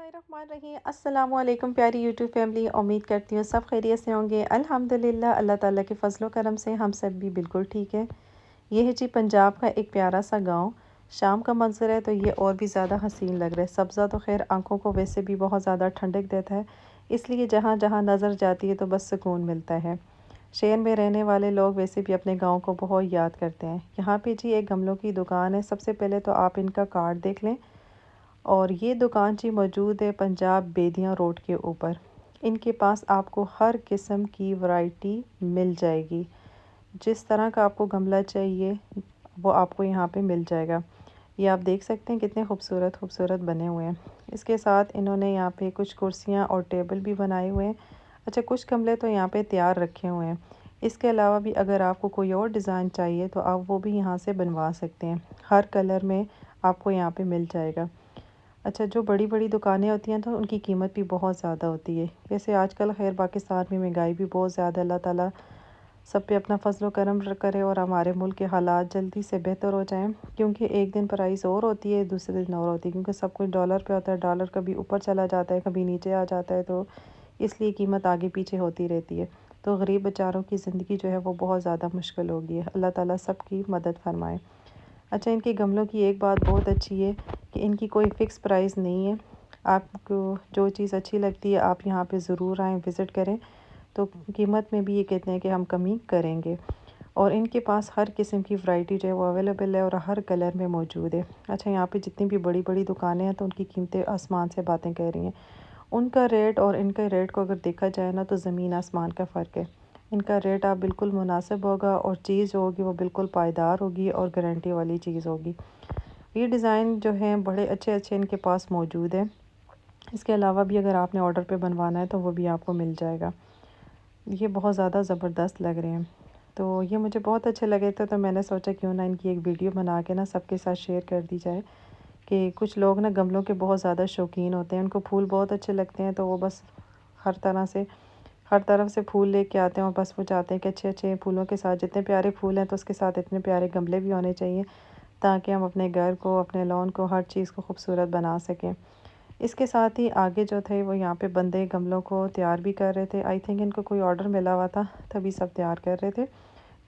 बिस्मिल्लाहिर्रहमानिर्रहीम। अस्सलाम वालेकुम प्यारी यूट्यूब फैमिली। उम्मीद करती हूँ सब खैरियत से होंगे। अल्हम्दुलिल्लाह अल्लाह ताला के फजलो करम से हम सब भी बिल्कुल ठीक है। ये है जी पंजाब का एक प्यारा सा गांव। शाम का मंजर है तो ये और भी ज़्यादा हसीन लग रहा है। सब्ज़ा तो खैर आंखों को वैसे भी बहुत ज़्यादा ठंडक देता है, इसलिए जहाँ जहाँ नज़र जाती है तो बस सुकून मिलता है। शहर में रहने वाले लोग वैसे भी अपने गाँव को बहुत याद करते हैं। यहाँ पे जी एक गमलों की दुकान है। सबसे पहले तो आप इनका कार्ड देख लें। और ये दुकान जी मौजूद है पंजाब बेदियाँ रोड के ऊपर। इनके पास आपको हर किस्म की वैरायटी मिल जाएगी। जिस तरह का आपको गमला चाहिए वो आपको यहाँ पे मिल जाएगा। ये आप देख सकते हैं कितने खूबसूरत खूबसूरत बने हुए हैं। इसके साथ इन्होंने यहाँ पे कुछ कुर्सियाँ और टेबल भी बनाए हुए हैं। अच्छा, कुछ गमले तो यहाँ पे तैयार रखे हुए हैं। इसके अलावा भी अगर आपको कोई और डिज़ाइन चाहिए तो आप वो भी यहाँ से बनवा सकते हैं। हर कलर में आपको यहाँ पे मिल जाएगा। अच्छा, जो बड़ी बड़ी दुकानें होती हैं तो उनकी कीमत भी बहुत ज़्यादा होती है। वैसे आजकल खैर पाकिस्तान में महंगाई भी बहुत ज़्यादा, अल्लाह ताला सब पे अपना फजल करम करे और हमारे मुल्क के हालात जल्दी से बेहतर हो जाएं। क्योंकि एक दिन प्राइस और होती है, दूसरे दिन और होती है, क्योंकि सब कुछ डॉलर पे होता है। डॉलर कभी ऊपर चला जाता है, कभी नीचे आ जाता है, तो इसलिए कीमत आगे पीछे होती रहती है। तो गरीब बेचारों की ज़िंदगी जो है वो बहुत ज़्यादा मुश्किल हो गई है। अल्लाह ताला सबकी मदद फरमाए। अच्छा, इनके गमलों की एक बात बहुत अच्छी है कि इनकी कोई फ़िक्स प्राइस नहीं है। आपको जो चीज़ अच्छी लगती है आप यहाँ पे ज़रूर आएँ, विज़िट करें। तो कीमत में भी ये कहते हैं कि हम कमी करेंगे। और इनके पास हर किस्म की वैरायटी जो है वो अवेलेबल है और हर कलर में मौजूद है। अच्छा, यहाँ पे जितनी भी बड़ी बड़ी दुकानें हैं तो उनकी कीमतें आसमान से बातें कह रही हैं। उनका रेट और इनके रेट को अगर देखा जाए ना तो ज़मीन आसमान का फ़र्क है। इनका रेट आप बिल्कुल मुनासिब होगा और चीज़ जो होगी वो बिल्कुल पायदार होगी और गारंटी वाली चीज़ होगी। ये डिज़ाइन जो हैं बड़े अच्छे अच्छे इनके पास मौजूद है। इसके अलावा भी अगर आपने ऑर्डर पे बनवाना है तो वो भी आपको मिल जाएगा। ये बहुत ज़्यादा ज़बरदस्त लग रहे हैं, तो ये मुझे बहुत अच्छे लगे थे, तो मैंने सोचा क्यों ना इनकी एक वीडियो बना के ना सबके साथ शेयर कर दी जाए। कि कुछ लोग ना गमलों के बहुत ज़्यादा शौकीन होते हैं, उनको फूल बहुत अच्छे लगते हैं, तो वो बस हर तरह से हर तरफ से फूल लेके आते हैं और बस वो चाहते हैं कि अच्छे अच्छे फूलों के साथ जितने प्यारे फूल हैं तो उसके साथ इतने प्यारे गमले भी होने चाहिए, ताकि हम अपने घर को, अपने लॉन को, हर चीज़ को खूबसूरत बना सकें। इसके साथ ही आगे जो थे वो यहाँ पे बंदे गमलों को तैयार भी कर रहे थे। आई थिंक इनको कोई ऑर्डर मिला हुआ था तभी सब तैयार कर रहे थे।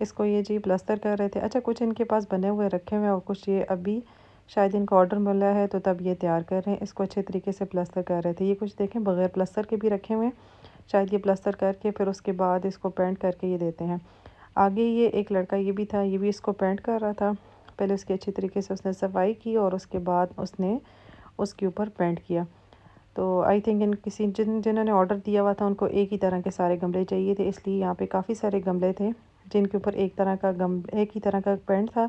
इसको ये जी प्लस्तर कर रहे थे। अच्छा, कुछ इनके पास बने हुए रखे हुए हैं और कुछ ये अभी शायद इनको ऑर्डर मिला है तो तब ये तैयार कर रहे हैं। इसको अच्छे तरीके से प्लस्तर कर रहे थे। ये कुछ देखें बग़ैर प्लस्तर के भी रखे हुए हैं, शायद ये प्लस्तर करके फिर उसके बाद इसको पेंट करके ये देते हैं। आगे ये एक लड़का ये भी था, ये भी इसको पेंट कर रहा था। पहले उसकी अच्छी तरीके से उसने सफाई की और उसके बाद उसने उसके ऊपर पेंट किया। तो आई थिंक इन किसी जिन्होंने ऑर्डर दिया हुआ था उनको एक ही तरह के सारे गमले चाहिए थे, इसलिए यहाँ पे काफ़ी सारे गमले थे जिनके ऊपर एक ही तरह का पेंट था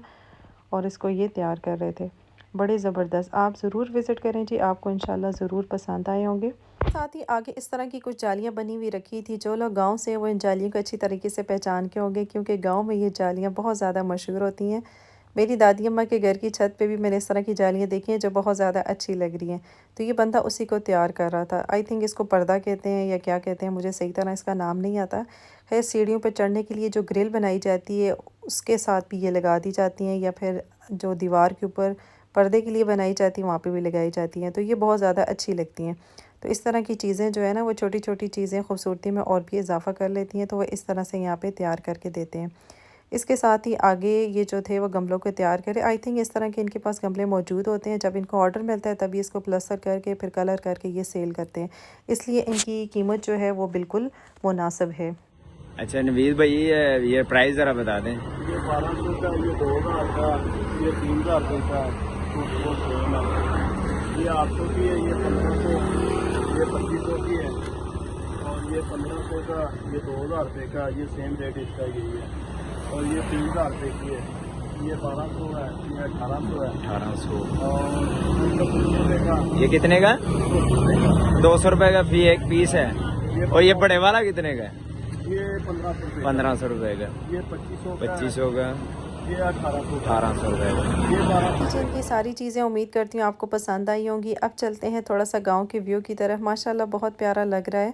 और इसको ये तैयार कर रहे थे। बड़े ज़बरदस्त, आप ज़रूर विज़िट करें जी, आपको इंशाल्लाह ज़रूर पसंद आए होंगे। साथ ही आगे इस तरह की कुछ जालियाँ बनी हुई रखी थी। जो लोग गांव से वो इन जालियों को अच्छी तरीके से पहचान के होंगे, क्योंकि गांव में ये जालियाँ बहुत ज़्यादा मशहूर होती हैं। मेरी दादी अम्मा के घर की छत पे भी मैंने इस तरह की जालियाँ देखी हैं जो बहुत ज़्यादा अच्छी लग रही हैं। तो ये बंदा उसी को तैयार कर रहा था। आई थिंक इसको पर्दा कहते हैं या क्या कहते हैं, मुझे सही तरह इसका नाम नहीं आता। खैर, सीढ़ियों पर चढ़ने के लिए जो ग्रिल बनाई जाती है उसके साथ भी ये लगा दी जाती हैं, या फिर जो दीवार के ऊपर पर्दे के लिए बनाई जाती हैं वहाँ पे भी लगाई जाती हैं। तो ये बहुत ज़्यादा अच्छी लगती हैं। तो इस तरह की चीज़ें जो है ना वो छोटी छोटी चीज़ें खूबसूरती में और भी इजाफा कर लेती हैं, तो वो इस तरह से यहाँ पे तैयार करके देते हैं। इसके साथ ही आगे ये जो थे वो गमलों को तैयार करें। आई थिंक इस तरह के इनके पास गमले मौजूद होते हैं। जब इनको ऑर्डर मिलता है तभी इसको प्लस्तर करके फिर कलर करके ये सेल करते हैं, इसलिए इनकी कीमत जो है वो बिल्कुल मुनासिब है। अच्छा नवीद भाई, ये प्राइस ज़रा बता दें। ये 1200 का, ये 2000 का, ये 3000 रुपये का, ये 800 की है, ये 1500, ये 2500 की है, और ये 1500 का, ये 2000 रुपये का, ये सेम रेट इसका यही है, और ये 3000 रुपये की है, ये 1200 है, ये 1800 है, 1800 और 200 रुपये का। ये कितने का? 200 रुपये का फी एक पीस है। और ये बड़े वाला कितने का है? ये 1500 रुपये, 1500 रुपये का। ये 2500 का, 2500 का, ये 1800 रुपये का। ये 1200। किचन की सारी चीज़ें उम्मीद करती हूँ आपको पसंद आई होंगी। अब चलते हैं थोड़ा सा गांव के व्यू की तरफ। माशाल्लाह बहुत प्यारा लग रहा है।